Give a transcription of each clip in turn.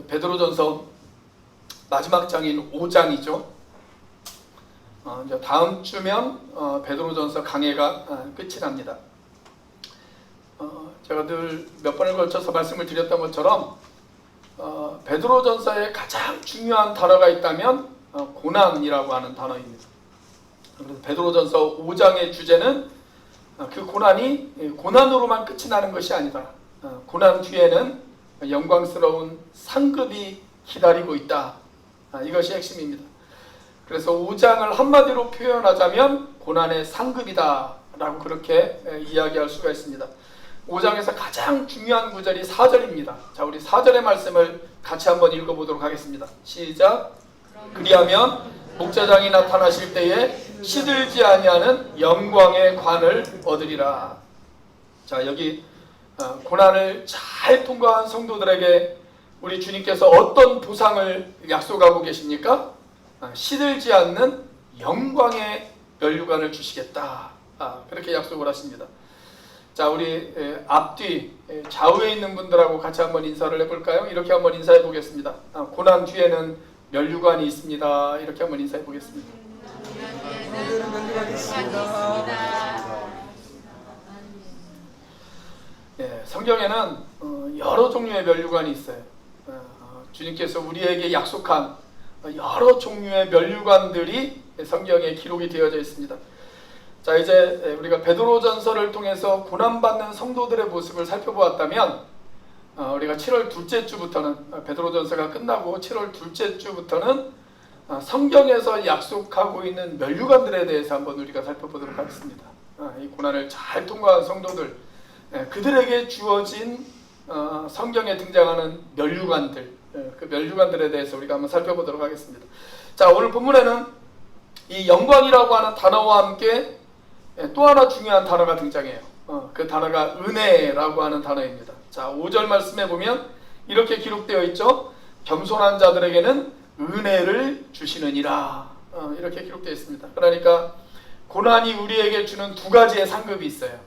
베드로전서 마지막 장인 5장이죠. 이제 다음 주면 베드로전서 강해가 끝이 납니다. 제가 늘 몇 번을 걸쳐서 말씀을 드렸던 것처럼 베드로전서에 가장 중요한 단어가 있다면 고난이라고 하는 단어입니다. 그래서 베드로전서 5장의 주제는 그 고난이 고난으로만 끝이 나는 것이 아니다. 고난 뒤에는 영광스러운 상급이 기다리고 있다. 이것이 핵심입니다. 그래서 5장을 한마디로 표현하자면 고난의 상급이다 라고 그렇게 이야기할 수가 있습니다. 5장에서 가장 중요한 구절이 4절입니다. 자, 우리 4절의 말씀을 같이 한번 읽어보도록 하겠습니다. 시작. 그리하면 목자장이 나타나실 때에 시들지 아니하는 영광의 관을 얻으리라. 자, 여기 고난을 잘 통과한 성도들에게 우리 주님께서 어떤 보상을 약속하고 계십니까? 시들지 않는 영광의 면류관을 주시겠다. 그렇게 약속을 하십니다. 자, 우리 앞뒤 좌우에 있는 분들하고 같이 한번 인사를 해볼까요? 이렇게 한번 인사해 보겠습니다. 고난 뒤에는 면류관이 있습니다. 이렇게 한번 인사해 보겠습니다. 면류관이 있습니다. 성경에는 여러 종류의 면류관이 있어요. 주님께서 우리에게 약속한 여러 종류의 면류관들이 성경에 기록이 되어져 있습니다. 자, 이제 우리가 베드로전서를 통해서 고난받는 성도들의 모습을 살펴보았다면 우리가 7월 둘째 주부터는 베드로전서가 끝나고 7월 둘째 주부터는 성경에서 약속하고 있는 면류관들에 대해서 한번 우리가 살펴보도록 하겠습니다. 이 고난을 잘 통과한 성도들, 그들에게 주어진 성경에 등장하는 면류관들, 그 면류관들에 대해서 우리가 한번 살펴보도록 하겠습니다. 자, 오늘 본문에는 이 영광이라고 하는 단어와 함께 또 하나 중요한 단어가 등장해요. 그 단어가 은혜라고 하는 단어입니다. 자, 5절 말씀에 보면 이렇게 기록되어 있죠. 겸손한 자들에게는 은혜를 주시느니라. 이렇게 기록되어 있습니다. 그러니까 고난이 우리에게 주는 두 가지의 상급이 있어요.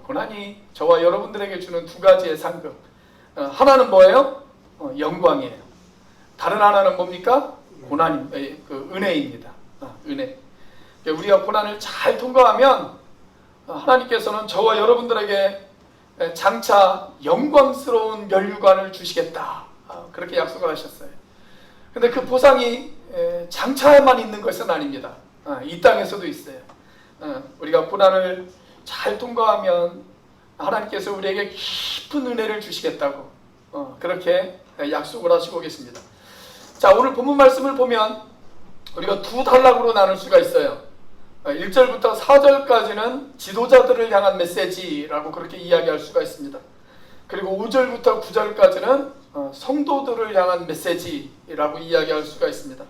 고난이 저와 여러분들에게 주는 두 가지의 상급. 하나는 뭐예요? 영광이에요. 다른 하나는 뭡니까? 은혜입니다. 은혜. 우리가 고난을 잘 통과하면 하나님께서는 저와 여러분들에게 장차 영광스러운 면류관을 주시겠다. 그렇게 약속을 하셨어요. 근데 그 보상이 장차에만 있는 것은 아닙니다. 이 땅에서도 있어요. 우리가 고난을 잘 통과하면 하나님께서 우리에게 깊은 은혜를 주시겠다고 그렇게 약속을 하시고 계십니다. 자, 오늘 본문 말씀을 보면 우리가 두 단락으로 나눌 수가 있어요. 1절부터 4절까지는 지도자들을 향한 메시지라고 그렇게 이야기할 수가 있습니다. 그리고 5절부터 9절까지는 성도들을 향한 메시지라고 이야기할 수가 있습니다.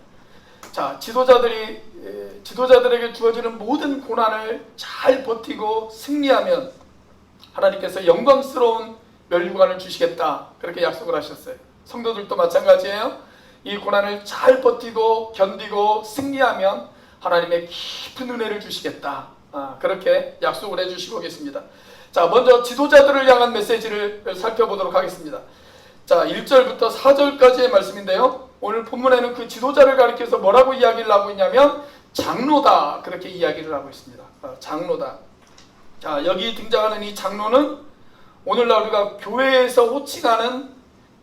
자, 지도자들에게 주어지는 모든 고난을 잘 버티고 승리하면 하나님께서 영광스러운 면류관을 주시겠다. 그렇게 약속을 하셨어요. 성도들도 마찬가지예요. 이 고난을 잘 버티고 견디고 승리하면 하나님의 깊은 은혜를 주시겠다. 그렇게 약속을 해주시고 계십니다. 자, 먼저 지도자들을 향한 메시지를 살펴보도록 하겠습니다. 자, 1절부터 4절까지의 말씀인데요. 오늘 본문에는 그 지도자를 가리켜서 뭐라고 이야기를 하고 있냐면 장로다. 그렇게 이야기를 하고 있습니다. 장로다. 자, 여기 등장하는 이 장로는 오늘날 우리가 교회에서 호칭하는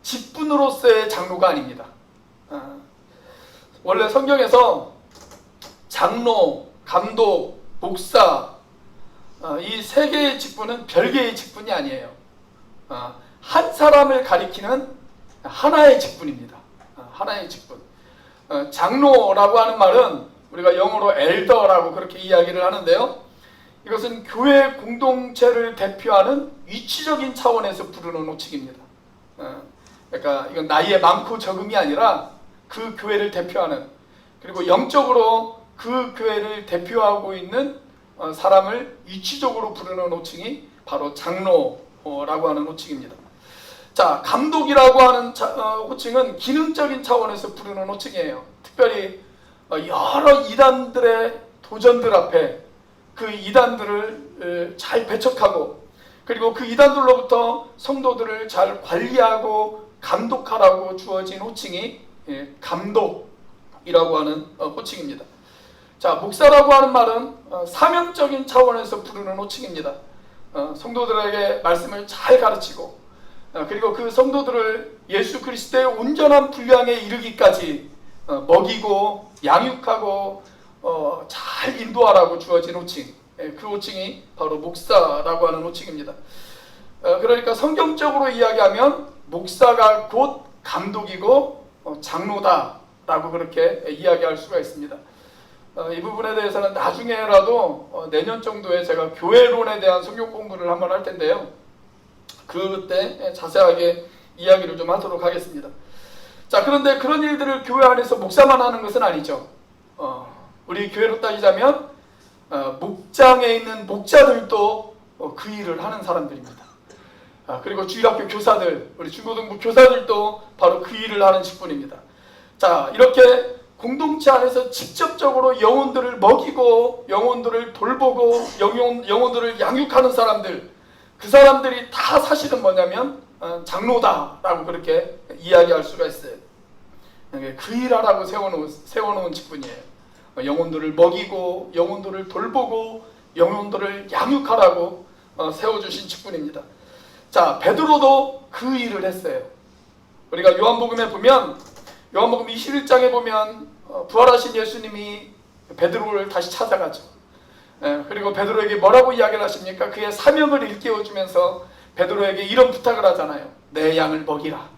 직분으로서의 장로가 아닙니다. 원래 성경에서 장로, 감독, 목사 이 세 개의 직분은 별개의 직분이 아니에요. 한 사람을 가리키는 하나의 직분입니다. 하나의 직분. 장로라고 하는 말은 우리가 영어로 엘더라고 그렇게 이야기를 하는데요. 이것은 교회 공동체를 대표하는 위치적인 차원에서 부르는 호칭입니다. 그러니까 이건 나이에 많고 적음이 아니라 그 교회를 대표하는, 그리고 영적으로 그 교회를 대표하고 있는 사람을 위치적으로 부르는 호칭이 바로 장로라고 하는 호칭입니다. 자, 감독이라고 하는 호칭은 기능적인 차원에서 부르는 호칭이에요. 특별히 여러 이단들의 도전들 앞에 그 이단들을 잘 배척하고, 그리고 그 이단들로부터 성도들을 잘 관리하고 감독하라고 주어진 호칭이 감독이라고 하는 호칭입니다. 자, 목사라고 하는 말은 사명적인 차원에서 부르는 호칭입니다. 성도들에게 말씀을 잘 가르치고 그리고 그 성도들을 예수 그리스도의 온전한 분량에 이르기까지 먹이고 양육하고 잘 인도하라고 주어진 호칭, 그 호칭이 바로 목사라고 하는 호칭입니다. 그러니까 성경적으로 이야기하면 목사가 곧 감독이고 장로다라고 그렇게 이야기할 수가 있습니다. 이 부분에 대해서는 나중에라도 내년 정도에 제가 교회론에 대한 성경 공부를 한번 할 텐데요. 그때 자세하게 이야기를 좀 하도록 하겠습니다. 자, 그런데 그런 일들을 교회 안에서 목사만 하는 것은 아니죠. 우리 교회로 따지자면 목장에 있는 목자들도 그 일을 하는 사람들입니다. 그리고 주일학교 교사들, 우리 중고등부 교사들도 바로 그 일을 하는 직분입니다. 자, 이렇게 공동체 안에서 직접적으로 영혼들을 먹이고 영혼들을 돌보고 영혼들을 양육하는 사람들, 그 사람들이 다 사실은 뭐냐면 장로다라고 그렇게 이야기할 수가 있어요. 그 일하라고 세워놓은 직분이에요. 영혼들을 먹이고 영혼들을 돌보고 영혼들을 양육하라고 세워주신 직분입니다. 자, 베드로도 그 일을 했어요. 우리가 요한복음에 보면 요한복음 21장에 보면 부활하신 예수님이 베드로를 다시 찾아가죠. 그리고 베드로에게 뭐라고 이야기를 하십니까? 그의 사명을 일깨워주면서 베드로에게 이런 부탁을 하잖아요. 내 양을 먹이라,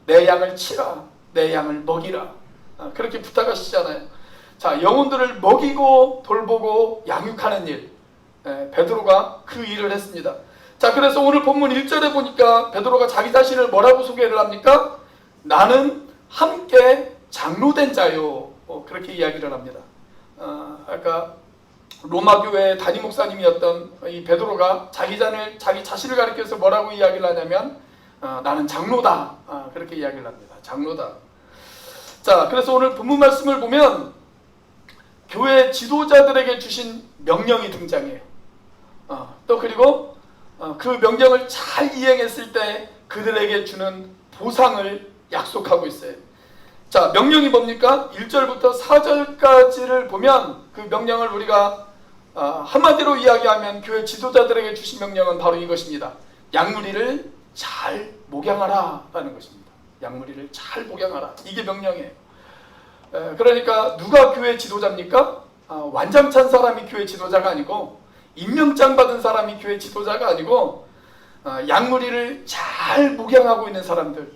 내 양을 치라, 내 양을 먹이라, 그렇게 부탁하시잖아요. 자, 영혼들을 먹이고 돌보고 양육하는 일, 베드로가 그 일을 했습니다. 자, 그래서 오늘 본문 1절에 보니까 베드로가 자기 자신을 뭐라고 소개를 합니까? 나는 함께 장로된 자요, 그렇게 이야기를 합니다. 아까 로마 교회 담임 목사님이었던 이 베드로가 자기 자신을 가리켜서 뭐라고 이야기를 하냐면 나는 장로다, 그렇게 이야기를 합니다. 장로다. 자, 그래서 오늘 본문 말씀을 보면 교회 지도자들에게 주신 명령이 등장해요. 또 그리고 그 명령을 잘 이행했을 때 그들에게 주는 보상을 약속하고 있어요. 자, 명령이 뭡니까? 1절부터 4절까지를 보면 그 명령을 우리가 한마디로 이야기하면 교회 지도자들에게 주신 명령은 바로 이것입니다. 양무리를 잘 목양하라 라는 것입니다. 양무리를 잘 목양하라, 이게 명령이에요. 그러니까 누가 교회 지도자입니까? 완장찬 사람이 교회 지도자가 아니고, 임명장 받은 사람이 교회 지도자가 아니고, 양무리를 잘 목양하고 있는 사람들,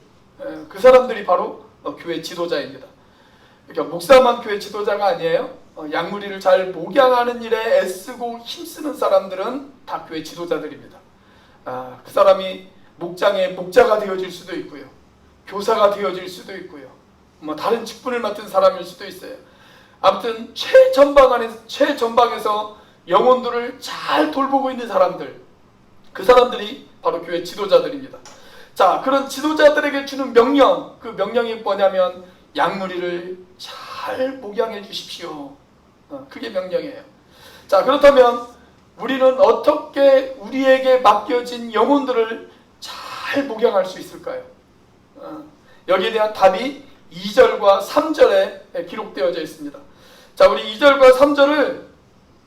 그 사람들이 바로 교회 지도자입니다. 그러니까 목사만 교회 지도자가 아니에요. 양무리를 잘 목양하는 일에 애쓰고 힘쓰는 사람들은 다 교회 지도자들입니다. 그 사람이 목장의 목자가 되어질 수도 있고요, 교사가 되어질 수도 있고요, 뭐 다른 직분을 맡은 사람일 수도 있어요. 아무튼 최전방에서 영혼들을 잘 돌보고 있는 사람들, 그 사람들이 바로 교회 지도자들입니다. 자, 그런 지도자들에게 주는 명령, 그 명령이 뭐냐면 양무리를 잘 목양해 주십시오. 그게 명령이에요. 자, 그렇다면 우리는 어떻게 우리에게 맡겨진 영혼들을 잘 목양할 수 있을까요? 여기에 대한 답이 2절과 3절에 기록되어져 있습니다. 자, 우리 2절과 3절을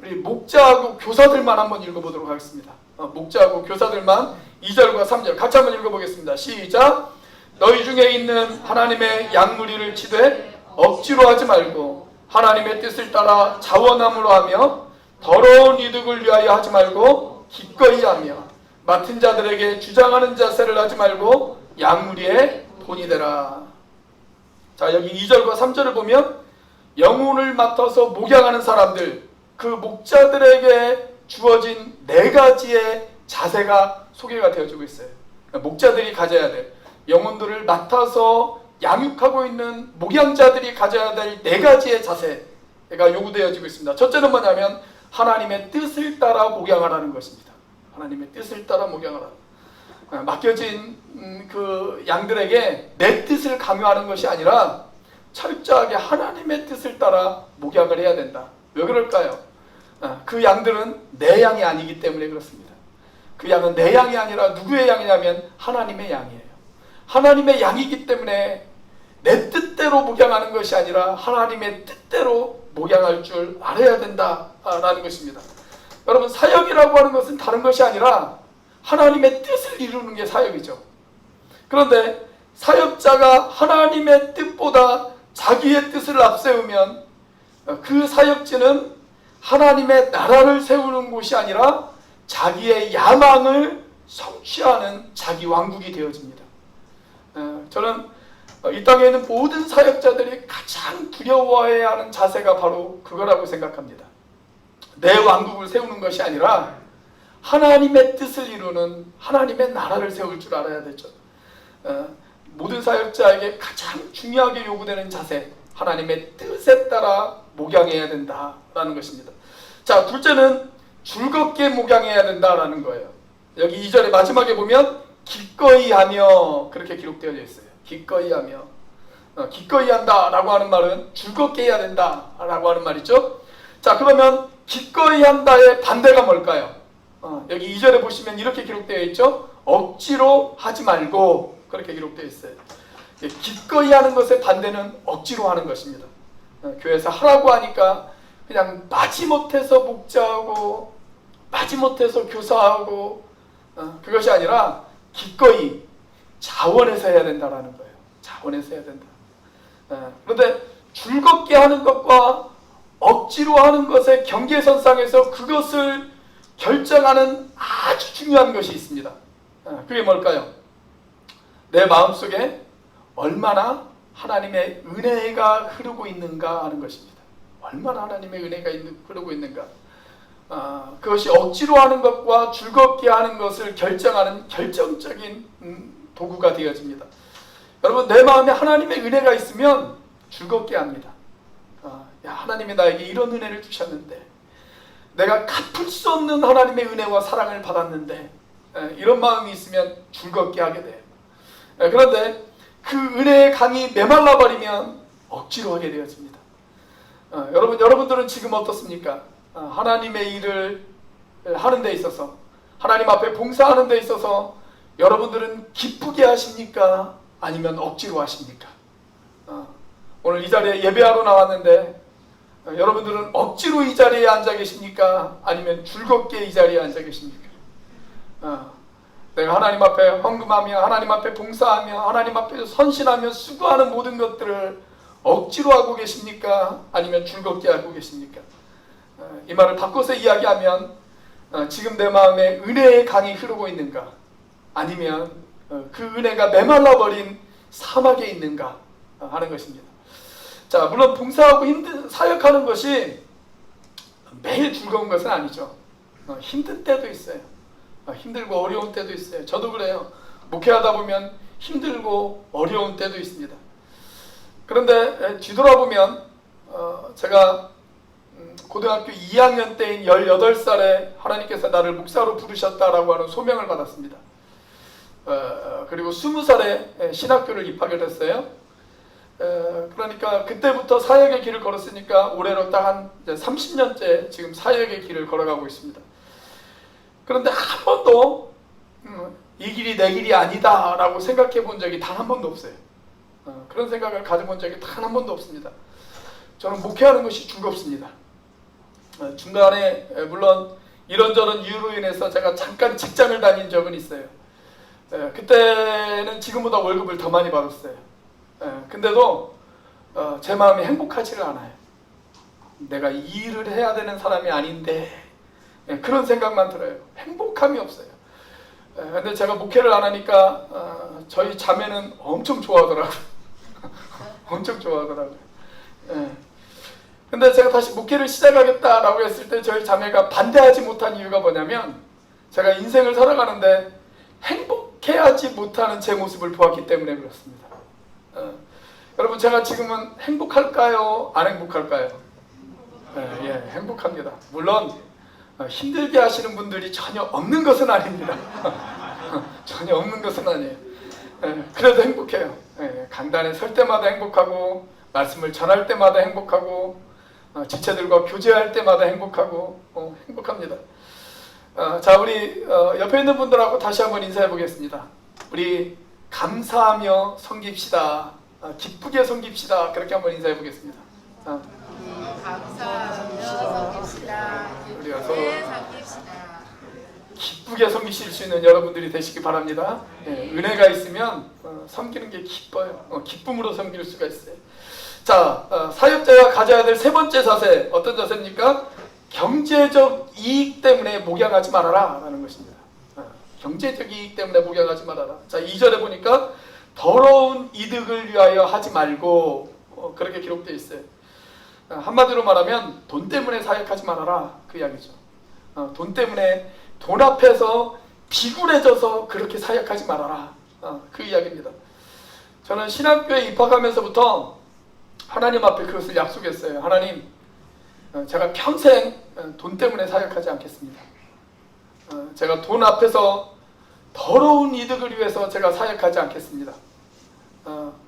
우리 목자하고 교사들만 한번 읽어보도록 하겠습니다. 목자하고 교사들만 2절과 3절 같이 한번 읽어보겠습니다. 시작! 너희 중에 있는 하나님의 양무리를 치되 억지로 하지 말고 하나님의 뜻을 따라 자원함으로 하며 더러운 이득을 위하여 하지 말고 기꺼이 하며 맡은 자들에게 주장하는 자세를 하지 말고 양무리의 본이 되라. 자, 여기 2절과 3절을 보면 영혼을 맡아서 목양하는 사람들, 그 목자들에게 주어진 4가지의 자세가 소개가 되어지고 있어요. 그러니까 목자들이 가져야 될, 영혼들을 맡아서 양육하고 있는 목양자들이 가져야 될 4가지의 자세가 요구되어지고 있습니다. 첫째는 뭐냐면 하나님의 뜻을 따라 목양하라는 것입니다. 하나님의 뜻을 따라 목양하라. 맡겨진 그 양들에게 내 뜻을 강요하는 것이 아니라 철저하게 하나님의 뜻을 따라 목양을 해야 된다. 왜 그럴까요? 그 양들은 내 양이 아니기 때문에 그렇습니다. 그 양은 내 양이 아니라 누구의 양이냐면 하나님의 양이에요. 하나님의 양이기 때문에 내 뜻대로 목양하는 것이 아니라 하나님의 뜻대로 목양할 줄 알아야 된다라는 것입니다. 여러분, 사역이라고 하는 것은 다른 것이 아니라 하나님의 뜻을 이루는 게 사역이죠. 그런데 사역자가 하나님의 뜻보다 자기의 뜻을 앞세우면 그 사역지는 하나님의 나라를 세우는 곳이 아니라 자기의 야망을 성취하는 자기 왕국이 되어집니다. 저는 이 땅에 있는 모든 사역자들이 가장 두려워해야 하는 자세가 바로 그거라고 생각합니다. 내 왕국을 세우는 것이 아니라 하나님의 뜻을 이루는 하나님의 나라를 세울 줄 알아야 되죠. 모든 사역자에게 가장 중요하게 요구되는 자세, 하나님의 뜻에 따라 목양해야 된다라는 것입니다. 자, 둘째는 즐겁게 목양해야 된다라는 거예요. 여기 2절의 마지막에 보면 기꺼이 하며 그렇게 기록되어 있어요. 기꺼이 하며. 기꺼이 한다라고 하는 말은 즐겁게 해야 된다라고 하는 말이죠. 자, 그러면 기꺼이 한다의 반대가 뭘까요? 여기 2절에 보시면 이렇게 기록되어 있죠. 억지로 하지 말고 그렇게 기록되어 있어요. 기꺼이 하는 것의 반대는 억지로 하는 것입니다. 교회에서 하라고 하니까 그냥 마지못해서 목자하고 마지못해서 교사하고 그것이 아니라 기꺼이 자원해서 해야 된다라는 거예요. 자원해서 해야 된다. 그런데 즐겁게 하는 것과 억지로 하는 것의 경계선상에서 그것을 결정하는 아주 중요한 것이 있습니다. 그게 뭘까요? 내 마음속에 얼마나 하나님의 은혜가 흐르고 있는가 하는 것입니다. 얼마나 하나님의 은혜가 흐르고 있는가. 그것이 억지로 하는 것과 즐겁게 하는 것을 결정하는 결정적인 도구가 되어집니다. 여러분, 내 마음에 하나님의 은혜가 있으면 즐겁게 합니다. 야, 하나님이 나에게 이런 은혜를 주셨는데, 내가 갚을 수 없는 하나님의 은혜와 사랑을 받았는데, 이런 마음이 있으면 즐겁게 하게 돼요. 그런데 그 은혜의 강이 메말라 버리면 억지로 하게 되어집니다. 여러분들은 지금 어떻습니까? 하나님의 일을 하는 데 있어서, 하나님 앞에 봉사하는 데 있어서 여러분들은 기쁘게 하십니까? 아니면 억지로 하십니까? 오늘 이 자리에 예배하러 나왔는데 여러분들은 억지로 이 자리에 앉아 계십니까? 아니면 즐겁게 이 자리에 앉아 계십니까? 내가 하나님 앞에 헌금하며 하나님 앞에 봉사하며 하나님 앞에 선신하며 수고하는 모든 것들을 억지로 하고 계십니까? 아니면 즐겁게 하고 계십니까? 이 말을 바꿔서 이야기하면 지금 내 마음에 은혜의 강이 흐르고 있는가? 아니면 그 은혜가 메말라 버린 사막에 있는가 하는 것입니다. 자, 물론 봉사하고 사역하는 것이 매일 즐거운 것은 아니죠. 힘든 때도 있어요. 힘들고 어려운 때도 있어요. 저도 그래요. 목회하다 보면 힘들고 어려운 때도 있습니다. 그런데 뒤돌아보면 제가 고등학교 2학년 때인 18살에 하나님께서 나를 목사로 부르셨다라고 하는 소명을 받았습니다. 그리고 20살에 신학교를 입학을 했어요. 그러니까 그때부터 사역의 길을 걸었으니까 올해로 딱 한 30년째 지금 사역의 길을 걸어가고 있습니다. 그런데 한 번도 이 길이 내 길이 아니다 라고 생각해 본 적이 단 한 번도 없어요. 그런 생각을 가져본 적이 단 한 번도 없습니다. 저는 목회하는 것이 즐겁습니다. 중간에 물론 이런저런 이유로 인해서 제가 잠깐 직장을 다닌 적은 있어요. 그때는 지금보다 월급을 더 많이 받았어요. 근데도 제 마음이 행복하지가 않아요. 내가 이 일을 해야 되는 사람이 아닌데 그런 생각만 들어요. 행복함이 없어요. 근데 제가 목회를 안 하니까 저희 자매는 엄청 좋아하더라고요. 엄청 좋아하더라고요. 근데 제가 다시 목회를 시작하겠다라고 했을 때 저희 자매가 반대하지 못한 이유가 뭐냐면 제가 인생을 살아가는데 행복해하지 못하는 제 모습을 보았기 때문에 그렇습니다. 여러분, 제가 지금은 행복할까요? 안 행복할까요? 예, 행복합니다. 물론 힘들게 하시는 분들이 전혀 없는 것은 아닙니다. 전혀 없는 것은 아니에요. 그래도 행복해요. 강단에 설 때마다 행복하고 말씀을 전할 때마다 행복하고 지체들과 교제할 때마다 행복하고 행복합니다. 자, 우리 옆에 있는 분들하고 다시 한번 인사해 보겠습니다. 우리 감사하며 섬깁시다. 기쁘게 섬깁시다. 그렇게 한번 인사해 보겠습니다. 감사하며 섬깁시다. 우리가 기쁘게 섬깁시다. 기쁘게 섬기실 수 있는 여러분들이 되시기 바랍니다. 은혜가 있으면 섬기는 게 기뻐요. 기쁨으로 섬길 수가 있어요. 자, 사역자가 가져야 될 세 번째 자세, 어떤 자세입니까? 경제적 이익 때문에 목양하지 말아라 라는 것입니다. 경제적 이익 때문에 목양하지 말아라. 자, 2절에 보니까 더러운 이득을 위하여 하지 말고, 그렇게 기록되어 있어요. 한마디로 말하면 돈 때문에 사역하지 말아라, 그 이야기죠. 돈 때문에, 돈 앞에서 비굴해져서 그렇게 사역하지 말아라, 그 이야기입니다. 저는 신학교에 입학하면서부터 하나님 앞에 그것을 약속했어요. 하나님, 제가 평생 돈 때문에 사역하지 않겠습니다. 제가 돈 앞에서 더러운 이득을 위해서 제가 사역하지 않겠습니다.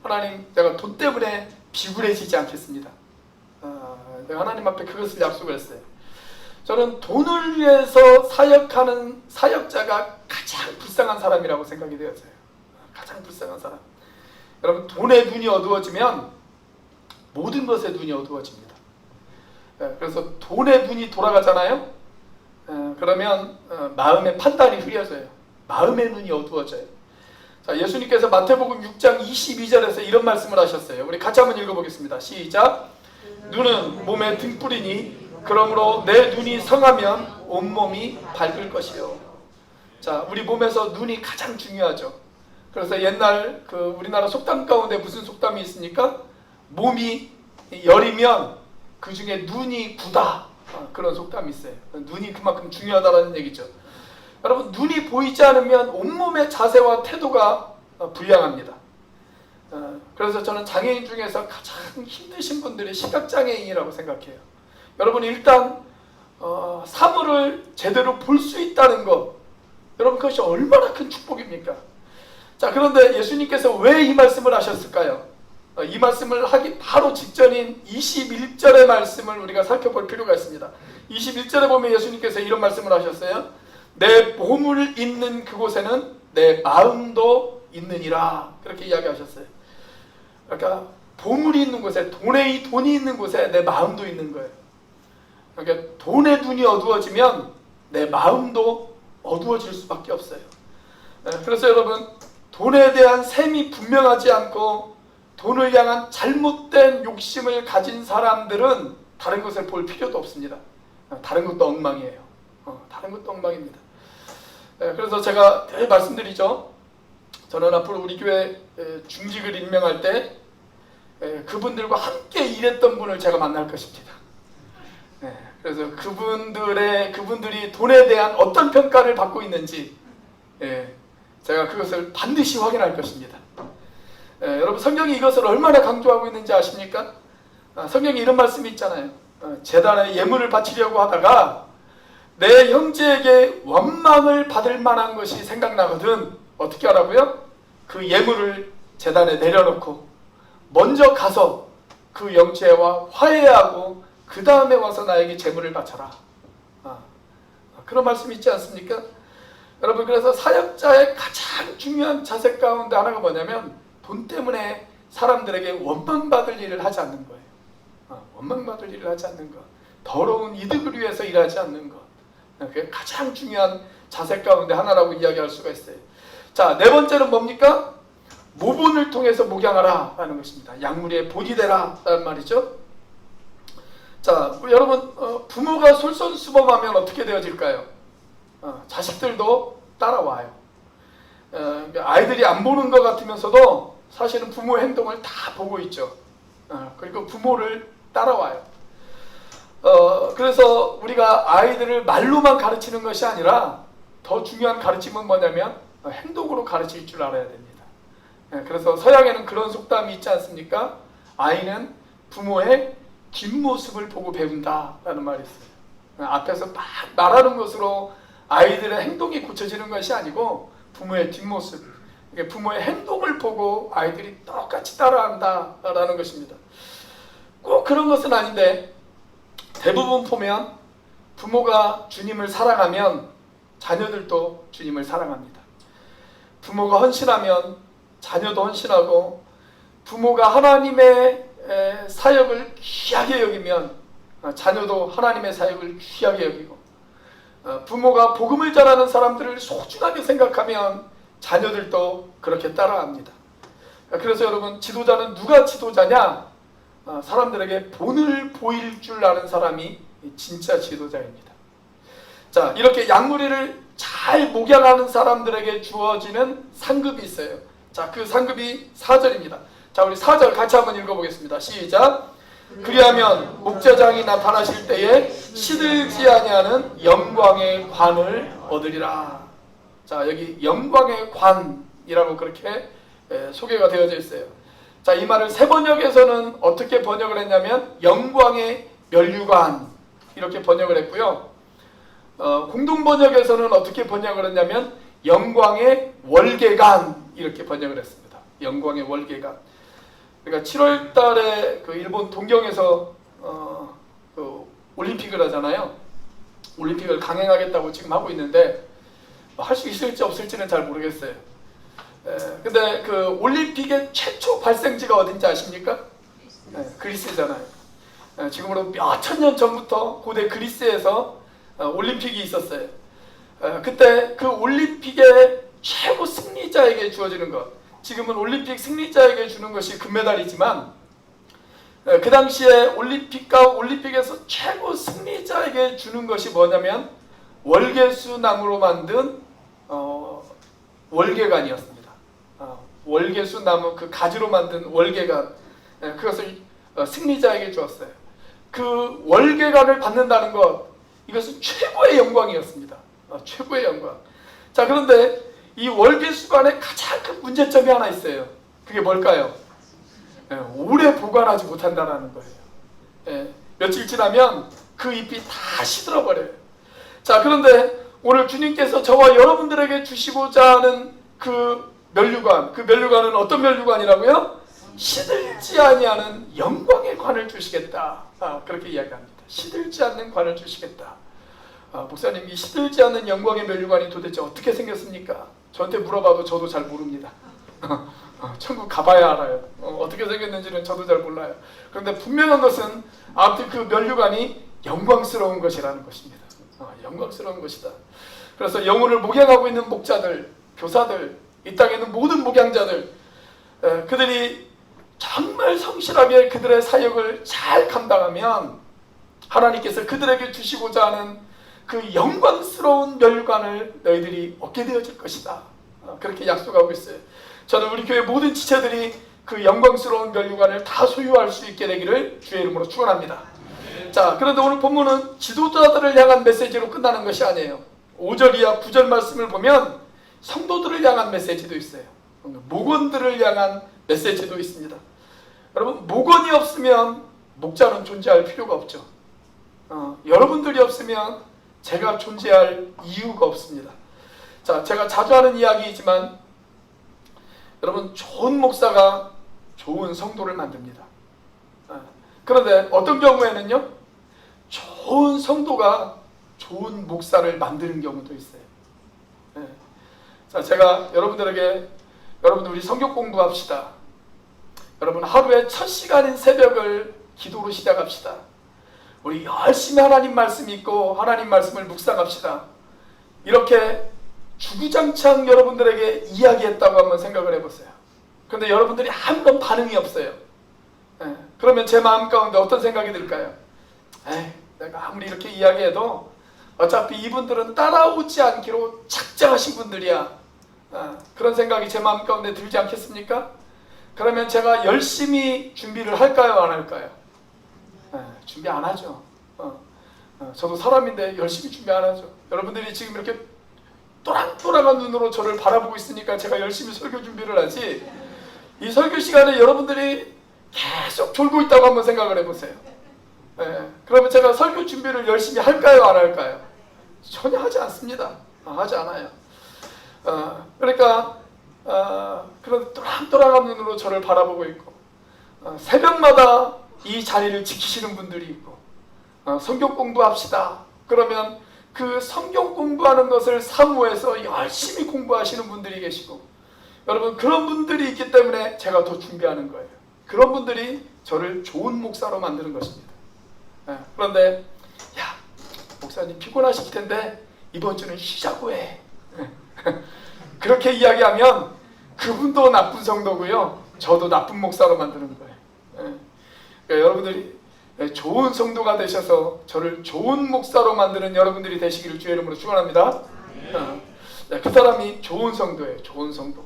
하나님, 제가 돈 때문에 비굴해지지 않겠습니다. 내가 하나님 앞에 그것을 약속을 했어요. 저는 돈을 위해서 사역하는 사역자가 가장 불쌍한 사람이라고 생각이 되었어요. 가장 불쌍한 사람. 여러분, 돈의 눈이 어두워지면 모든 것에 눈이 어두워집니다. 그래서 돈의 눈이 돌아가잖아요. 그러면 마음의 판단이 흐려져요. 마음의 눈이 어두워져요. 자, 예수님께서 마태복음 6장 22절에서 이런 말씀을 하셨어요. 우리 같이 한번 읽어보겠습니다. 시작. 눈은 몸의 등불이니 그러므로 내 눈이 성하면 온몸이 밝을 것이요. 자, 우리 몸에서 눈이 가장 중요하죠. 그래서 옛날 우리나라 속담 가운데 무슨 속담이 있습니까? 몸이 여리면 그 중에 눈이 부다, 그런 속담이 있어요. 눈이 그만큼 중요하다는 얘기죠. 여러분, 눈이 보이지 않으면 온몸의 자세와 태도가 불량합니다. 그래서 저는 장애인 중에서 가장 힘드신 분들이 시각장애인이라고 생각해요. 여러분, 일단 사물을 제대로 볼 수 있다는 것, 여러분, 그것이 얼마나 큰 축복입니까? 자, 그런데 예수님께서 왜 이 말씀을 하셨을까요? 이 말씀을 하기 바로 직전인 21절의 말씀을 우리가 살펴볼 필요가 있습니다. 21절에 보면 예수님께서 이런 말씀을 하셨어요. 내 보물 있는 그곳에는 내 마음도 있느니라, 그렇게 이야기하셨어요. 그러니까 보물이 있는 곳에, 돈이 있는 곳에 내 마음도 있는 거예요. 그러니까 돈의 눈이 어두워지면 내 마음도 어두워질 수밖에 없어요. 그래서 여러분, 돈에 대한 셈이 분명하지 않고 돈을 향한 잘못된 욕심을 가진 사람들은 다른 것을 볼 필요도 없습니다. 다른 것도 엉망이에요. 다른 것도 엉망입니다. 그래서 제가 늘 말씀드리죠. 저는 앞으로 우리 교회 중직을 임명할 때 그분들과 함께 일했던 분을 제가 만날 것입니다. 그래서 그분들이 돈에 대한 어떤 평가를 받고 있는지 제가 그것을 반드시 확인할 것입니다. 여러분, 성경이 이것을 얼마나 강조하고 있는지 아십니까? 성경에 이런 말씀이 있잖아요. 제단에 예물을 바치려고 하다가 내 형제에게 원망을 받을 만한 것이 생각나거든 어떻게 하라고요? 그 예물을 제단에 내려놓고 먼저 가서 그 형제와 화해하고 그 다음에 와서 나에게 제물을 바쳐라. 그런 말씀이 있지 않습니까? 여러분, 그래서 사역자의 가장 중요한 자세 가운데 하나가 뭐냐면 돈 때문에 사람들에게 원망받을 일을 하지 않는 거예요. 원망받을 일을 하지 않는 것, 더러운 이득을 위해서 일하지 않는 것, 그게 가장 중요한 자세 가운데 하나라고 이야기할 수가 있어요. 자, 네 번째는 뭡니까? 모본을 통해서 목양하라 라는 것입니다. 약물의 본이 되라 라는 말이죠. 자, 여러분, 부모가 솔선수범하면 어떻게 되어질까요? 자식들도 따라와요. 아이들이 안 보는 것 같으면서도 사실은 부모의 행동을 다 보고 있죠. 그리고 부모를 따라와요. 그래서 우리가 아이들을 말로만 가르치는 것이 아니라 더 중요한 가르침은 뭐냐면 행동으로 가르칠 줄 알아야 됩니다. 그래서 서양에는 그런 속담이 있지 않습니까? 아이는 부모의 뒷모습을 보고 배운다라는 말이 있어요. 앞에서 막 말하는 것으로 아이들의 행동이 고쳐지는 것이 아니고 부모의 뒷모습, 부모의 행동을 보고 아이들이 똑같이 따라한다라는 것입니다. 꼭 그런 것은 아닌데 대부분 보면 부모가 주님을 사랑하면 자녀들도 주님을 사랑합니다. 부모가 헌신하면 자녀도 헌신하고 부모가 하나님의 사역을 귀하게 여기면 자녀도 하나님의 사역을 귀하게 여기고 부모가 복음을 전하는 사람들을 소중하게 생각하면 자녀들도 그렇게 따라합니다. 그래서 여러분, 지도자는 누가 지도자냐? 사람들에게 본을 보일 줄 아는 사람이 진짜 지도자입니다. 자, 이렇게 양무리를 잘 목양하는 사람들에게 주어지는 상급이 있어요. 자, 그 상급이 4절입니다. 자, 우리 4절 같이 한번 읽어보겠습니다. 시작. 그리하면 목자장이 나타나실 때에 시들지 아니하는 영광의 관을 얻으리라. 자, 여기 영광의 관이라고 그렇게 소개가 되어져 있어요. 자, 이 말을 세번역에서는 어떻게 번역을 했냐면 영광의 면류관 이렇게 번역을 했고요. 공동번역에서는 어떻게 번역을 했냐면 영광의 월계관 이렇게 번역을 했습니다. 영광의 월계관. 그러니까 7월 달에 그 일본 동경에서 그 올림픽을 하잖아요. 올림픽을 강행하겠다고 지금 하고 있는데 할 수 있을지 없을지는 잘 모르겠어요. 근데 그 올림픽의 최초 발생지가 어딘지 아십니까? 그리스잖아요. 지금으로 몇 천 년 전부터 고대 그리스에서 올림픽이 있었어요. 그때 그 올림픽의 최고 승리자에게 주어지는 것, 지금은 올림픽 승리자에게 주는 것이 금메달이지만 그 당시에 올림픽에서 최고 승리자에게 주는 것이 뭐냐면 월계수 나무로 만든 월계관이었습니다. 월계수 나무 그 가지로 만든 월계관, 그것을 승리자에게 주었어요. 그 월계관을 받는다는 것, 이것은 최고의 영광이었습니다. 최고의 영광. 자, 그런데 이 월계수관에 가장 큰 문제점이 하나 있어요. 그게 뭘까요? 오래 보관하지 못한다는 거예요. 며칠 지나면 그 잎이 다 시들어버려요. 자, 그런데 오늘 주님께서 저와 여러분들에게 주시고자 하는 그 면류관, 그 면류관은 어떤 면류관이라고요? 시들지 아니하는 영광의 관을 주시겠다. 그렇게 이야기합니다. 시들지 않는 관을 주시겠다. 목사님, 이 시들지 않는 영광의 면류관이 도대체 어떻게 생겼습니까? 저한테 물어봐도 저도 잘 모릅니다. 천국 가봐야 알아요. 어떻게 생겼는지는 저도 잘 몰라요. 그런데 분명한 것은 아무튼 그 면류관이 영광스러운 것이라는 것입니다. 영광스러운 것이다. 그래서 영혼을 목양하고 있는 목자들, 교사들, 이 땅에 있는 모든 목양자들, 그들이 정말 성실하게 그들의 사역을 잘 감당하면 하나님께서 그들에게 주시고자 하는 그 영광스러운 면류관을 너희들이 얻게 되어질 것이다. 그렇게 약속하고 있어요. 저는 우리 교회 모든 지체들이 그 영광스러운 면류관을 다 소유할 수 있게 되기를 주의 이름으로 축원합니다. 자, 그런데 오늘 본문은 지도자들을 향한 메시지로 끝나는 것이 아니에요. 5절 이하 9절 말씀을 보면 성도들을 향한 메시지도 있어요. 목원들을 향한 메시지도 있습니다. 여러분, 목원이 없으면 목자는 존재할 필요가 없죠. 여러분들이 없으면 제가 존재할 이유가 없습니다. 자, 제가 자주 하는 이야기이지만 여러분, 좋은 목사가 좋은 성도를 만듭니다. 그런데 어떤 경우에는요, 좋은 성도가 좋은 목사를 만드는 경우도 있어요. 자, 제가 여러분들 우리 성경 공부합시다. 여러분, 하루에 첫 시간인 새벽을 기도로 시작합시다. 우리 열심히 하나님 말씀 읽고 하나님 말씀을 묵상합시다. 이렇게 주구장창 여러분들에게 이야기했다고 한번 생각을 해보세요. 그런데 여러분들이 한 번 반응이 없어요. 그러면 제 마음 가운데 어떤 생각이 들까요? 내가 아무리 이렇게 이야기해도 어차피 이분들은 따라오지 않기로 작정하신 분들이야. 그런 생각이 제 마음 가운데 들지 않겠습니까? 그러면 제가 열심히 준비를 할까요, 안 할까요? 준비 안 하죠. 저도 사람인데 열심히 준비 안 하죠. 여러분들이 지금 이렇게 또랑또랑한 눈으로 저를 바라보고 있으니까 제가 열심히 설교 준비를 하지, 이 설교 시간에 여러분들이 계속 졸고 있다고 한번 생각을 해보세요. 그러면 제가 설교 준비를 열심히 할까요, 안 할까요? 전혀 하지 않습니다. 하지 않아요. 그러니까 그런 또랑또랑한 눈으로 저를 바라보고 있고, 새벽마다 이 자리를 지키시는 분들이 있고, 성경 공부합시다. 그러면 그 성경 공부하는 것을 사모해서 열심히 공부하시는 분들이 계시고, 여러분 그런 분들이 있기 때문에 제가 더 준비하는 거예요. 그런 분들이 저를 좋은 목사로 만드는 것입니다. 그런데 야 목사님 피곤하실 텐데 이번 주는 쉬자고 해. 그렇게 이야기하면 그분도 나쁜 성도고요. 저도 나쁜 목사로 만드는 거예요. 그러니까 여러분들이 좋은 성도가 되셔서 저를 좋은 목사로 만드는 여러분들이 되시기를 주의 이름으로 축원합니다. 그 사람이 좋은 성도예요. 좋은 성도.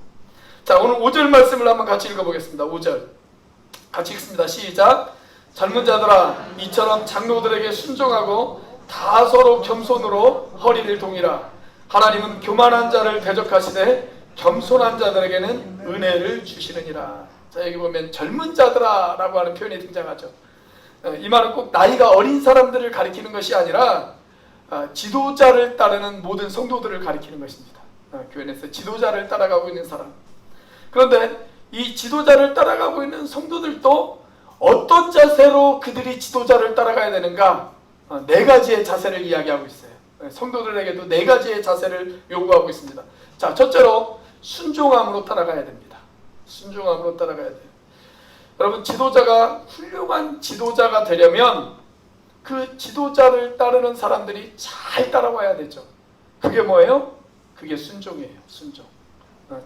자, 오늘 5절 말씀을 한번 같이 읽어보겠습니다. 5절 같이 읽습니다. 시작. 젊은 자들아 이처럼 장로들에게 순종하고 다 서로 겸손으로 허리를 동이라. 하나님은 교만한 자를 대적하시되 겸손한 자들에게는 은혜를 주시느니라. 자, 여기 보면 젊은 자들아 라고 하는 표현이 등장하죠. 이 말은 꼭 나이가 어린 사람들을 가리키는 것이 아니라 지도자를 따르는 모든 성도들을 가리키는 것입니다. 교회 내에서 지도자를 따라가고 있는 사람. 그런데 이 지도자를 따라가고 있는 성도들도 어떤 자세로 그들이 지도자를 따라가야 되는가? 네 가지의 자세를 이야기하고 있어요. 성도들에게도 네 가지의 자세를 요구하고 있습니다. 자, 첫째로 순종함으로 따라가야 됩니다. 순종함으로 따라가야 돼요. 여러분 지도자가 훌륭한 지도자가 되려면 그 지도자를 따르는 사람들이 잘 따라와야 되죠. 그게 뭐예요? 그게 순종이에요. 순종.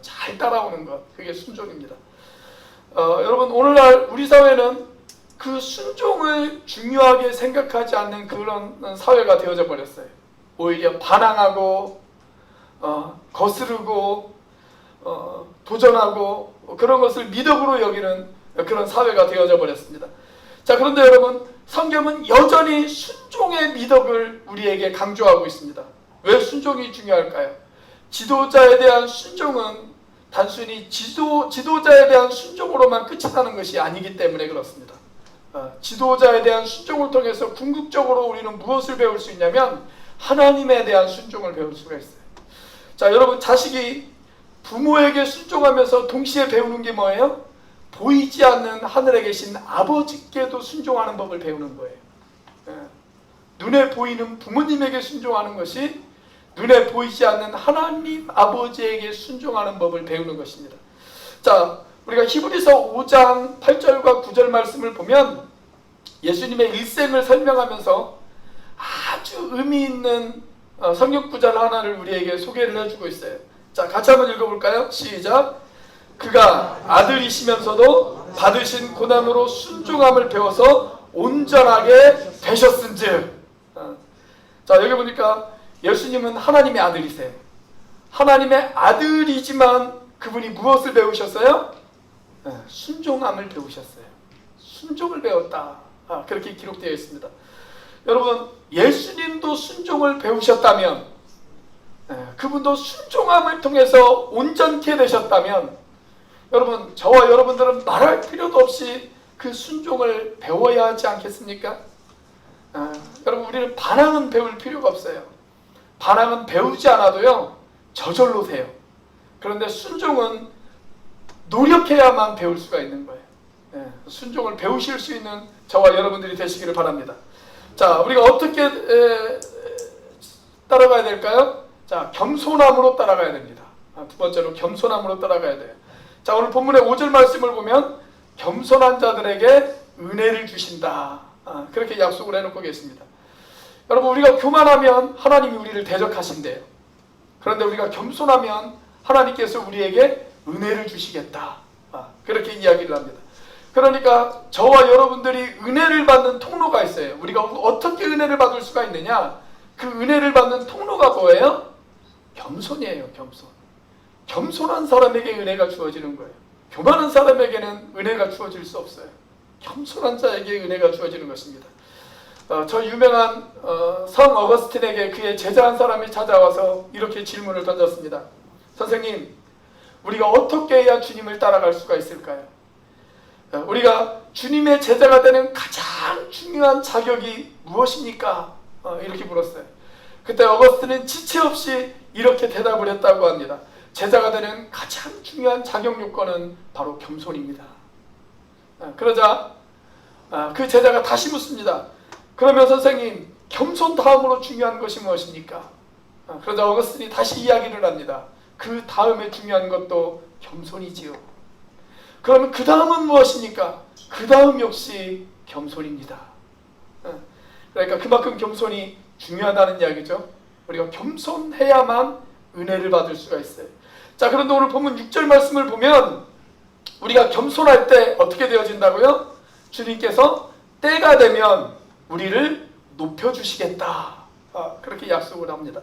잘 따라오는 것. 그게 순종입니다. 여러분 오늘날 우리 사회는 그 순종을 중요하게 생각하지 않는 그런 사회가 되어져 버렸어요. 오히려 반항하고 거스르고 도전하고 그런 것을 미덕으로 여기는 그런 사회가 되어져 버렸습니다. 자, 그런데 여러분 성경은 여전히 순종의 미덕을 우리에게 강조하고 있습니다. 왜 순종이 중요할까요? 지도자에 대한 순종은 단순히 지도자에 대한 순종으로만 끝이 나는 것이 아니기 때문에 그렇습니다. 지도자에 대한 순종을 통해서 궁극적으로 우리는 무엇을 배울 수 있냐면 하나님에 대한 순종을 배울 수가 있어요. 자, 여러분 자식이 부모에게 순종하면서 동시에 배우는 게 뭐예요? 보이지 않는 하늘에 계신 아버지께도 순종하는 법을 배우는 거예요. 눈에 보이는 부모님에게 순종하는 것이 눈에 보이지 않는 하나님 아버지에게 순종하는 법을 배우는 것입니다. 자, 우리가 히브리서 5장 8절과 9절 말씀을 보면 예수님의 일생을 설명하면서 아주 의미 있는 성경 구절 하나를 우리에게 소개를 해주고 있어요. 자, 같이 한번 읽어볼까요? 시작. 그가 아들이시면서도 받으신 고난으로 순종함을 배워서 온전하게 되셨은즉. 자, 여기 보니까 예수님은 하나님의 아들이세요. 하나님의 아들이지만 그분이 무엇을 배우셨어요? 순종함을 배우셨어요. 순종을 배웠다. 그렇게 기록되어 있습니다. 여러분 예수님도 순종을 배우셨다면 그분도 순종함을 통해서 온전케 되셨다면 여러분 저와 여러분들은 말할 필요도 없이 그 순종을 배워야 하지 않겠습니까? 여러분 우리는 반항은 배울 필요가 없어요. 반항은 배우지 않아도요 저절로 돼요. 그런데 순종은 노력해야만 배울 수가 있는 거예요. 순종을 배우실 수 있는 저와 여러분들이 되시기를 바랍니다. 자, 우리가 어떻게 따라가야 될까요? 자, 겸손함으로 따라가야 됩니다. 두 번째로 겸손함으로 따라가야 돼요. 자, 오늘 본문의 5절 말씀을 보면 겸손한 자들에게 은혜를 주신다. 그렇게 약속을 해놓고 계십니다. 여러분 우리가 교만하면 하나님이 우리를 대적하신대요. 그런데 우리가 겸손하면 하나님께서 우리에게 은혜를 주시겠다. 그렇게 이야기를 합니다. 그러니까 저와 여러분들이 은혜를 받는 통로가 있어요. 우리가 어떻게 은혜를 받을 수가 있느냐? 그 은혜를 받는 통로가 뭐예요? 겸손이에요. 겸손. 겸손한 사람에게 은혜가 주어지는 거예요. 교만한 사람에게는 은혜가 주어질 수 없어요. 겸손한 자에게 은혜가 주어지는 것입니다. 저 유명한 성 어거스틴에게 그의 제자 한 사람이 찾아와서 이렇게 질문을 던졌습니다. 선생님, 우리가 어떻게 해야 주님을 따라갈 수가 있을까요? 우리가 주님의 제자가 되는 가장 중요한 자격이 무엇입니까? 이렇게 물었어요. 그때 어거스틴은 지체 없이 이렇게 대답을 했다고 합니다. 제자가 되는 가장 중요한 자격 요건은 바로 겸손입니다. 그러자 그 제자가 다시 묻습니다. 그러면 선생님, 겸손 다음으로 중요한 것이 무엇입니까? 그러자 어거스틴이 다시 이야기를 합니다. 그 다음에 중요한 것도 겸손이지요. 그러면 그 다음은 무엇입니까? 그 다음 역시 겸손입니다. 그러니까 그만큼 겸손이 중요하다는 이야기죠. 우리가 겸손해야만 은혜를 받을 수가 있어요. 자, 그런데 오늘 본문 6절 말씀을 보면 우리가 겸손할 때 어떻게 되어진다고요? 주님께서 때가 되면 우리를 높여주시겠다. 그렇게 약속을 합니다.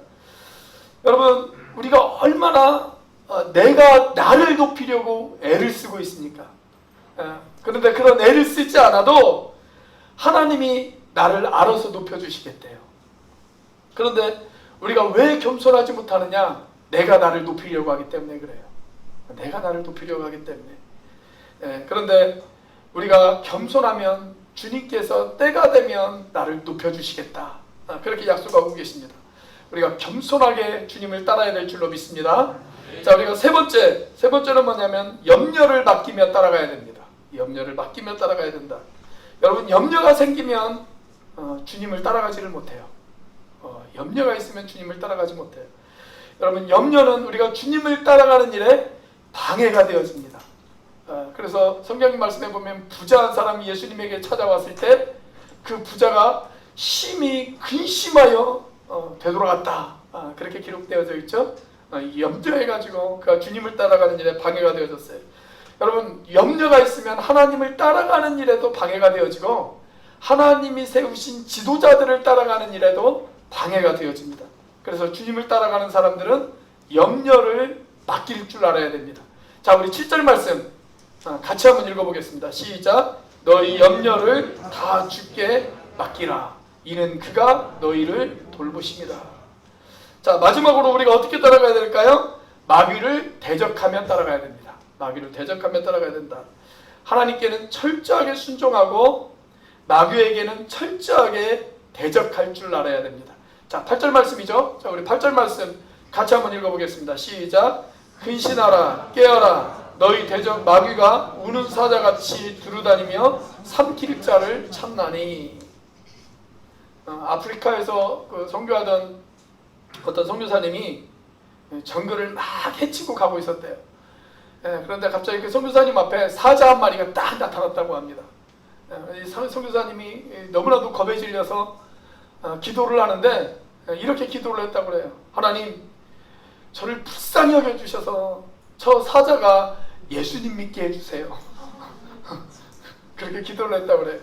여러분, 우리가 얼마나 내가 나를 높이려고 애를 쓰고 있습니까? 그런데 그런 애를 쓰지 않아도 하나님이 나를 알아서 높여주시겠대요. 그런데 우리가 왜 겸손하지 못하느냐? 내가 나를 높이려고 하기 때문에 그래요. 내가 나를 높이려고 하기 때문에. 그런데 우리가 겸손하면 주님께서 때가 되면 나를 높여주시겠다. 그렇게 약속하고 계십니다. 우리가 겸손하게 주님을 따라야 될 줄로 믿습니다. 자, 우리가 세 번째는 뭐냐면 염려를 맡기며 따라가야 됩니다. 염려를 맡기며 따라가야 된다. 여러분, 염려가 생기면 주님을 따라가지를 못해요. 염려가 있으면 주님을 따라가지 못해요. 여러분, 염려는 우리가 주님을 따라가는 일에 방해가 되어집니다. 그래서 성경 말씀에 보면 부자 한 사람이 예수님에게 찾아왔을 때 그 부자가 심히 근심하여 되돌아갔다. 그렇게 기록되어져 있죠. 염려해가지고 그가 주님을 따라가는 일에 방해가 되어졌어요. 여러분, 염려가 있으면 하나님을 따라가는 일에도 방해가 되어지고 하나님이 세우신 지도자들을 따라가는 일에도 방해가 되어집니다. 그래서 주님을 따라가는 사람들은 염려를 맡길 줄 알아야 됩니다. 자, 우리 7절 말씀 같이 한번 읽어보겠습니다. 시작. 너희 염려를 다 주께 맡기라. 이는 그가 너희를 돌보십니다. 자, 마지막으로 우리가 어떻게 따라가야 될까요? 마귀를 대적하며 따라가야 됩니다. 마귀를 대적하며 따라가야 된다. 하나님께는 철저하게 순종하고 마귀에게는 철저하게 대적할 줄 알아야 됩니다. 자, 8절 말씀이죠. 자, 우리 8절 말씀 같이 한번 읽어보겠습니다. 시작. 근신하라, 깨어라. 너희 대적 마귀가 우는 사자같이 두루다니며 삼킬 자를 찾나니. 아프리카에서 선교하던 어떤 선교사님이 정글을 막 헤치고 가고 있었대요. 그런데 갑자기 그 선교사님 앞에 사자 한 마리가 딱 나타났다고 합니다. 이 선교사님이 너무나도 겁에 질려서 기도를 하는데 이렇게 기도를 했다고 그래요. 하나님, 저를 불쌍히 여겨주셔서 저 사자가 예수님 믿게 해주세요. 그렇게 기도를 했다고 그래요.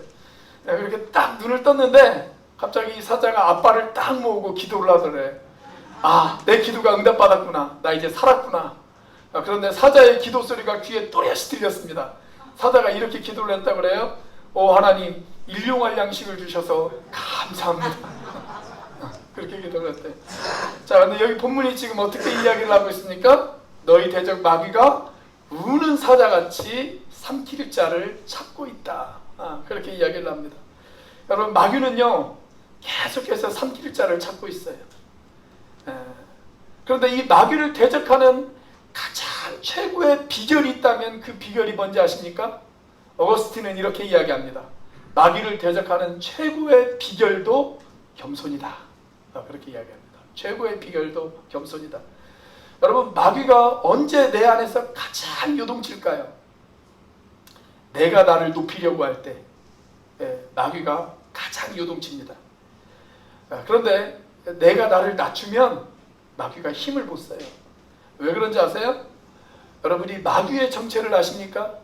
그렇게 딱 눈을 떴는데 갑자기 이 사자가 앞발을 딱 모으고 기도를 하더래. 내 기도가 응답받았구나. 나 이제 살았구나. 그런데 사자의 기도 소리가 귀에 또렷이 들렸습니다. 사자가 이렇게 기도를 했다고 그래요. 오 하나님, 일용할 양식을 주셔서 감사합니다. 그렇게 기도를 했대. 자, 근데 여기 본문이 지금 어떻게 이야기를 하고 있습니까? 너희 대적 마귀가 우는 사자같이 삼킬 자를 찾고 있다. 그렇게 이야기를 합니다. 여러분, 마귀는요 계속해서 삼킬 자를 찾고 있어요. 그런데 이 마귀를 대적하는 가장 최고의 비결이 있다면 그 비결이 뭔지 아십니까? 어거스틴은 이렇게 이야기합니다. 마귀를 대적하는 최고의 비결도 겸손이다. 그렇게 이야기합니다. 최고의 비결도 겸손이다. 여러분, 마귀가 언제 내 안에서 가장 요동칠까요? 내가 나를 높이려고 할 때 마귀가 가장 요동칩니다. 그런데 내가 나를 낮추면 마귀가 힘을 못 써요. 왜 그런지 아세요? 여러분이 마귀의 정체를 아십니까?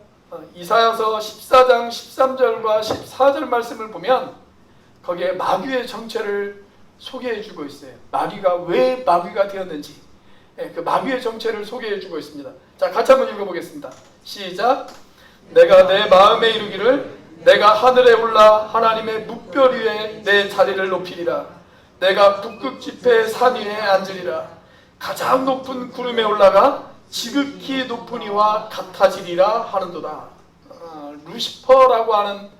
이사야서 14장 13절과 14절 말씀을 보면 거기에 마귀의 정체를 소개해주고 있어요. 마귀가 왜 마귀가 되었는지 그 마귀의 정체를 소개해주고 있습니다. 자, 같이 한번 읽어보겠습니다. 시작. 내가 내 마음에 이르기를 내가 하늘에 올라 하나님의 묵별 위에 내 자리를 높이리라. 내가 북극 지폐의 산 위에 앉으리라. 가장 높은 구름에 올라가 지극히 높은 이와 같아지리라 하는도다. 루시퍼라고 하는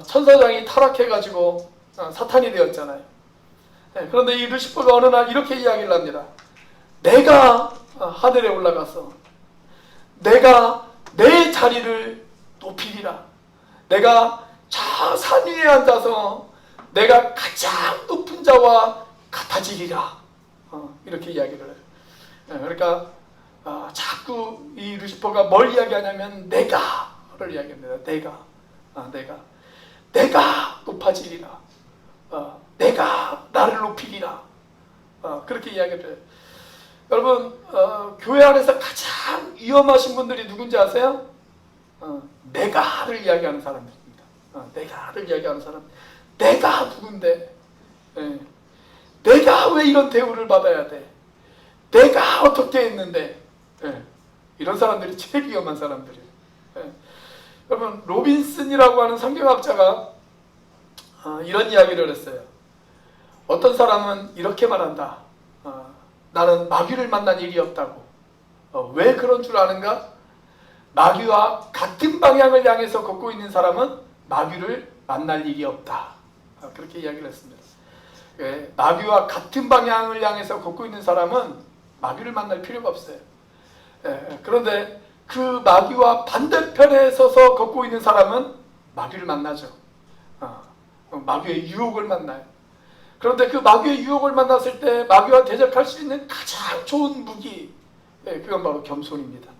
천사장이 타락해가지고 사탄이 되었잖아요. 그런데 이 루시퍼가 어느 날 이렇게 이야기를 합니다. 내가 하늘에 올라가서 내가 내 자리를 높이리라. 내가 저 산 위에 앉아서 내가 가장 높은 자와 같아지리라. 이렇게 이야기를 해요. 그러니까 자꾸 이 루시퍼가 뭘 이야기하냐면 내가를 이야기합니다. 내가 높아지리라. 내가 나를 높이리라. 그렇게 이야기를 해요. 여러분, 교회 안에서 가장 위험하신 분들이 누군지 아세요? 내가를 이야기하는 사람들입니다. 내가를 이야기하는 사람. 내가 누군데? 내가 왜 이런 대우를 받아야 돼? 내가 어떻게 했는데? 이런 사람들이 제일 위험한 사람들이에요. 여러분, 로빈슨이라고 하는 성경학자가 이런 이야기를 했어요. 어떤 사람은 이렇게 말한다. 나는 마귀를 만난 일이 없다고. 왜 그런 줄 아는가? 마귀와 같은 방향을 향해서 걷고 있는 사람은 마귀를 만날 일이 없다. 그렇게 이야기를 했습니다. 마귀와 같은 방향을 향해서 걷고 있는 사람은 마귀를 만날 필요가 없어요. 그런데 그 마귀와 반대편에 서서 걷고 있는 사람은 마귀를 만나죠. 마귀의 유혹을 만나요. 그런데 그 마귀의 유혹을 만났을 때 마귀와 대적할 수 있는 가장 좋은 무기, 그건 바로 겸손입니다.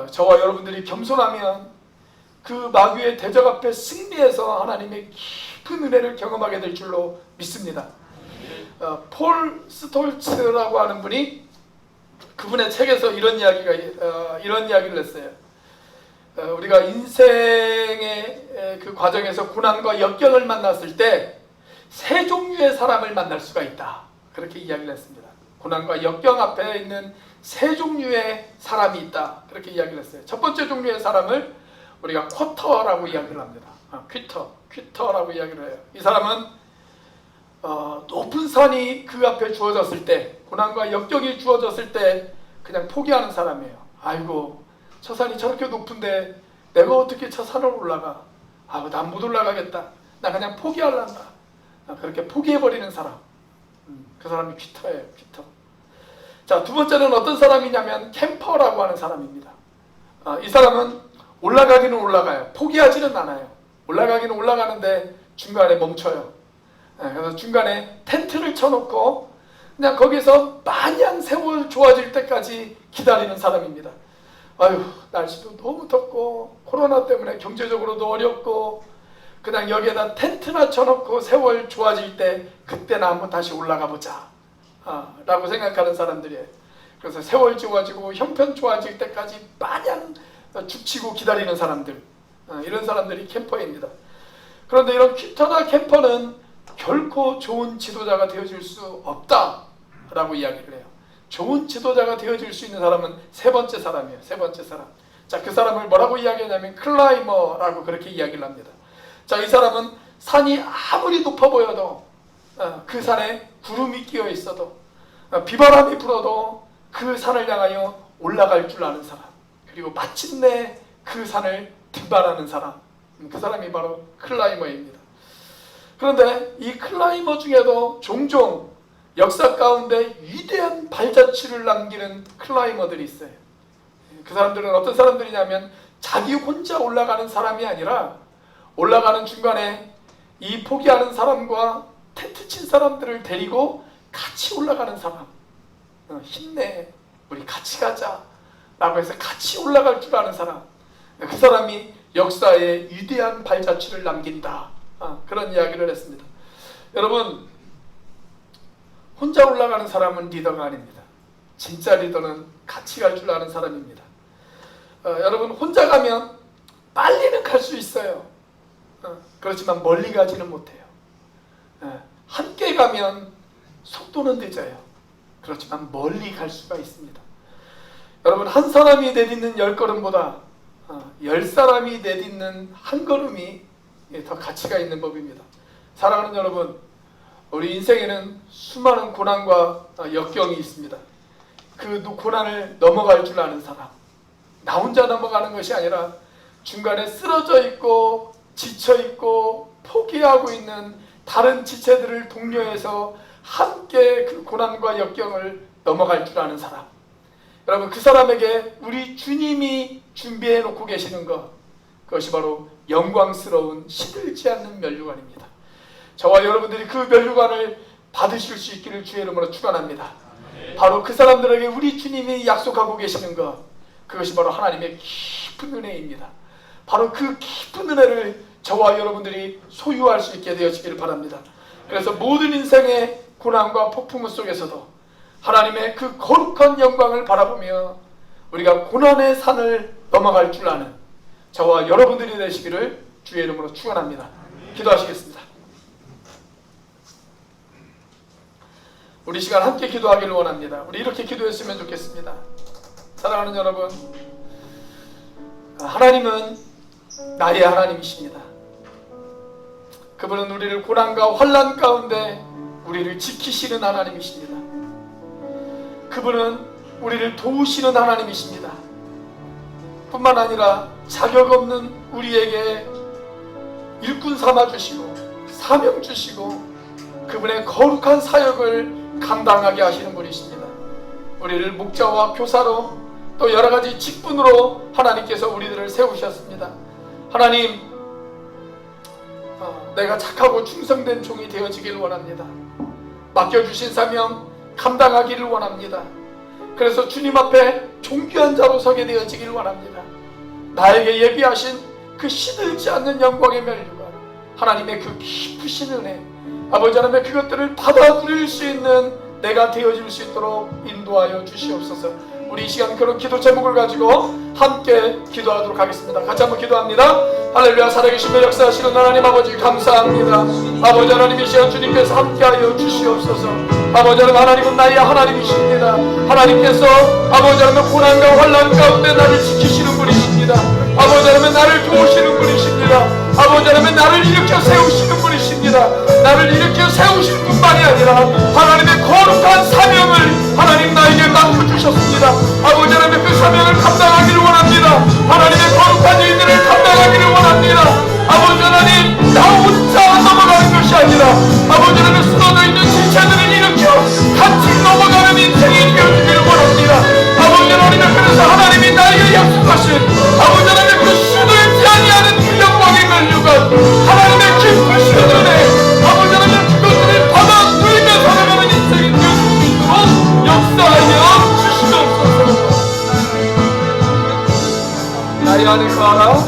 저와 여러분들이 겸손하면 그 마귀의 대적 앞에 승리해서 하나님의 깊은 은혜를 경험하게 될 줄로 믿습니다. 폴 스톨츠라고 하는 분이 그분의 책에서 이런 이야기를 했어요. 우리가 인생의 그 과정에서 고난과 역경을 만났을 때 세 종류의 사람을 만날 수가 있다. 그렇게 이야기를 했습니다. 고난과 역경 앞에 있는 세 종류의 사람이 있다. 그렇게 이야기를 했어요. 첫 번째 종류의 사람을 우리가 쿼터라고 이야기를 합니다. 퀴터라고 이야기를 해요. 이 사람은 높은 산이 그 앞에 주어졌을 때, 고난과 역경이 주어졌을 때 그냥 포기하는 사람이에요. 아이고, 저 산이 저렇게 높은데 내가 어떻게 저 산을 올라가? 난 못 올라가겠다. 나 그냥 포기하란다. 그렇게 포기해버리는 사람. 그 사람이 퀴터예요. 퀴터. 자, 두 번째는 어떤 사람이냐면 캠퍼라고 하는 사람입니다. 이 사람은 올라가기는 올라가요. 포기하지는 않아요. 올라가기는 올라가는데 중간에 멈춰요. 그래서 중간에 텐트를 쳐놓고 그냥 거기서 마냥 세월 좋아질 때까지 기다리는 사람입니다. 아유, 날씨도 너무 덥고 코로나 때문에 경제적으로도 어렵고 그냥 여기에다 텐트나 쳐놓고 세월 좋아질 때 그때나 한번 다시 올라가 보자 라고 생각하는 사람들이에요. 그래서 세월 좋아지고 형편 좋아질 때까지 마냥 죽치고 기다리는 사람들, 이런 사람들이 캠퍼입니다. 그런데 이런 퀴터나 캠퍼는 결코 좋은 지도자가 되어줄 수 없다라고 이야기를 해요. 좋은 지도자가 되어줄 수 있는 사람은 세 번째 사람이에요. 세 번째 사람. 자, 그 사람을 뭐라고 이야기하냐면 클라이머라고 그렇게 이야기를 합니다. 자, 이 사람은 산이 아무리 높아 보여도 그 산에 구름이 끼어 있어도 비바람이 불어도 그 산을 향하여 올라갈 줄 아는 사람, 그리고 마침내 그 산을 등반하는 사람, 그 사람이 바로 클라이머입니다. 그런데 이 클라이머 중에도 종종 역사 가운데 위대한 발자취를 남기는 클라이머들이 있어요. 그 사람들은 어떤 사람들이냐면 자기 혼자 올라가는 사람이 아니라 올라가는 중간에 이 포기하는 사람과 텐트 친 사람들을 데리고 같이 올라가는 사람. 힘내, 우리 같이 가자 라고 해서 같이 올라갈 줄 아는 사람. 그 사람이 역사에 위대한 발자취를 남긴다. 그런 이야기를 했습니다. 여러분, 혼자 올라가는 사람은 리더가 아닙니다. 진짜 리더는 같이 갈 줄 아는 사람입니다. 여러분, 혼자 가면 빨리는 갈 수 있어요. 그렇지만 멀리 가지는 못해요. 함께 가면 속도는 늦어요. 그렇지만 멀리 갈 수가 있습니다. 여러분, 한 사람이 내딛는 10걸음보다 10사람이 내딛는 한 걸음이 더 가치가 있는 법입니다. 사랑하는 여러분, 우리 인생에는 수많은 고난과 역경이 있습니다. 그 고난을 넘어갈 줄 아는 사람, 나 혼자 넘어가는 것이 아니라 중간에 쓰러져 있고 지쳐 있고 포기하고 있는 다른 지체들을 독려해서 함께 그 고난과 역경을 넘어갈 줄 아는 사람. 여러분, 그 사람에게 우리 주님이 준비해 놓고 계시는 것, 그것이 바로 영광스러운 시들지 않는 면류관입니다. 저와 여러분들이 그 면류관을 받으실 수 있기를 주의 이름으로 축원합니다. 바로 그 사람들에게 우리 주님이 약속하고 계시는 것, 그것이 바로 하나님의 깊은 은혜입니다. 바로 그 깊은 은혜를 저와 여러분들이 소유할 수 있게 되어지기를 바랍니다. 그래서 모든 인생의 고난과 폭풍 속에서도 하나님의 그 거룩한 영광을 바라보며 우리가 고난의 산을 넘어갈 줄 아는 저와 여러분들이 되시기를 주의 이름으로 축원합니다. 기도하시겠습니다. 우리 시간 함께 기도하기를 원합니다. 우리 이렇게 기도했으면 좋겠습니다. 사랑하는 여러분, 하나님은 나의 하나님이십니다. 그분은 우리를 고난과 환난 가운데 우리를 지키시는 하나님이십니다. 그분은 우리를 도우시는 하나님이십니다. 뿐만 아니라 자격 없는 우리에게 일꾼 삼아 주시고 사명 주시고 그분의 거룩한 사역을 감당하게 하시는 분이십니다. 우리를 목자와 교사로 또 여러가지 직분으로 하나님께서 우리들을 세우셨습니다. 하나님, 내가 착하고 충성된 종이 되어지기를 원합니다. 맡겨주신 사명 감당하기를 원합니다. 그래서 주님 앞에 존귀한 자로 서게 되어지기를 원합니다. 나에게 예비하신 그 시들지 않는 영광의 멸류관, 하나님의 그 깊으신 은혜, 아버지 하나님의 그것들을 받아들일 수 있는 내가 되어질 수 있도록 인도하여 주시옵소서. 우리 이 시간 그런 기도 제목을 가지고 함께 기도하도록 하겠습니다. 같이 한번 기도합니다. 할렐루야. 살아계시며 역사하시는 하나님 아버지 감사합니다. 아버지 하나님, 이 시간 주님께서 함께하여 주시옵소서. 아버지 하나님, 하나님은 나의 하나님이십니다. 하나님께서 아버지 하나님 고난과 환난 가운데 나를 지키시는 분이십니다. 아버지 하나님, 나를 도우시는 분이십니다. 아버지 하나님, 나를 일으켜 세우시는 분이십니다. 나를 일으켜 세우실 뿐만이 아니라 하나님의 거룩한 사명을 하나님 나에게 맡겨주셨습니다. 아버지 하나님, 그 사명을 감당하기를 원합니다. 하나님의 거룩한 일들을 감당하기를 원합니다. 아버지 하나님, 나 혼자 넘어가는 것이 아니라 아버지 하나님, 쓰러져 있는 지체들을 일으켜 같이 넘어가는 인생이 되어지기를 원합니다. 아버지 하나님, 그래서 하나님이 나에게 약속하신 아버지 하나님, 그 수도에 아니하는 그 영광의 멸류관, 하나님의 기쁘신 은혜, 아버지 하나님, 그것들을 받아 누리며 살아가는 인생이 되어질 수 있도록 역사하여 주시옵소서. 나의 안에 거하라.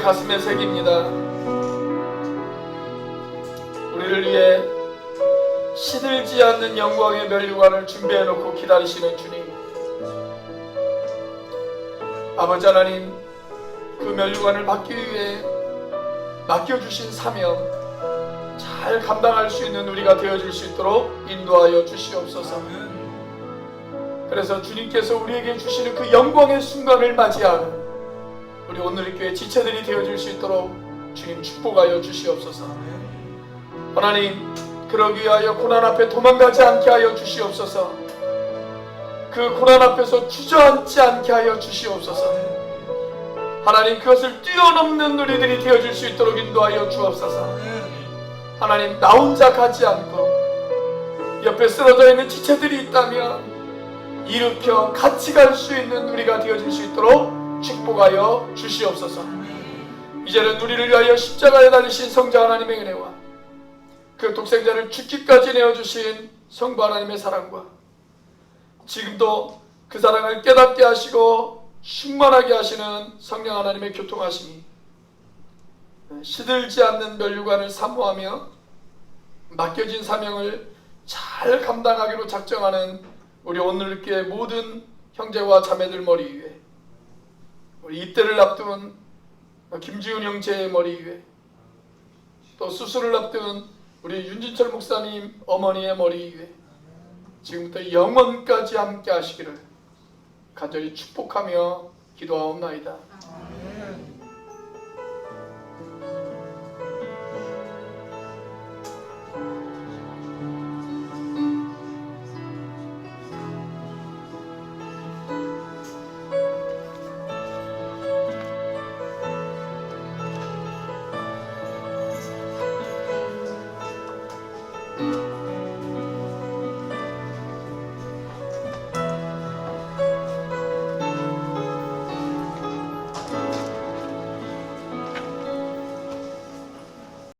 가슴에 새깁니다. 우리를 위해 시들지 않는 영광의 면류관을 준비해놓고 기다리시는 주님, 아버지 하나님, 그 면류관을 받기 위해 맡겨주신 사명 잘 감당할 수 있는 우리가 되어질 수 있도록 인도하여 주시옵소서. 그래서 주님께서 우리에게 주시는 그 영광의 순간을 맞이하는 우리 오늘 교회 지체들이 되어질 수 있도록 주님 축복하여 주시옵소서. 하나님, 그러기 위하여 고난 앞에 도망가지 않게 하여 주시옵소서. 그 고난 앞에서 주저앉지 않게 하여 주시옵소서. 하나님, 그것을 뛰어넘는 우리들이 되어질 수 있도록 인도하여 주옵소서. 하나님, 나 혼자 가지 않고 옆에 쓰러져 있는 지체들이 있다면 일으켜 같이 갈 수 있는 우리가 되어질 수 있도록 축복하여 주시옵소서. 이제는 우리를 위하여 십자가에 달리신 성자 하나님의 은혜와 그 독생자를 죽기까지 내어주신 성부 하나님의 사랑과 지금도 그 사랑을 깨닫게 하시고 충만하게 하시는 성령 하나님의 교통하심이 시들지 않는 면류관을 사모하며 맡겨진 사명을 잘 감당하기로 작정하는 우리 오늘교회 모든 형제와 자매들 머리 위에, 우리 입대를 앞둔 김지훈 형제의 머리 위에, 또 수술을 앞둔 우리 윤진철 목사님 어머니의 머리 위에 지금부터 영원까지 함께 하시기를 간절히 축복하며 기도하옵나이다.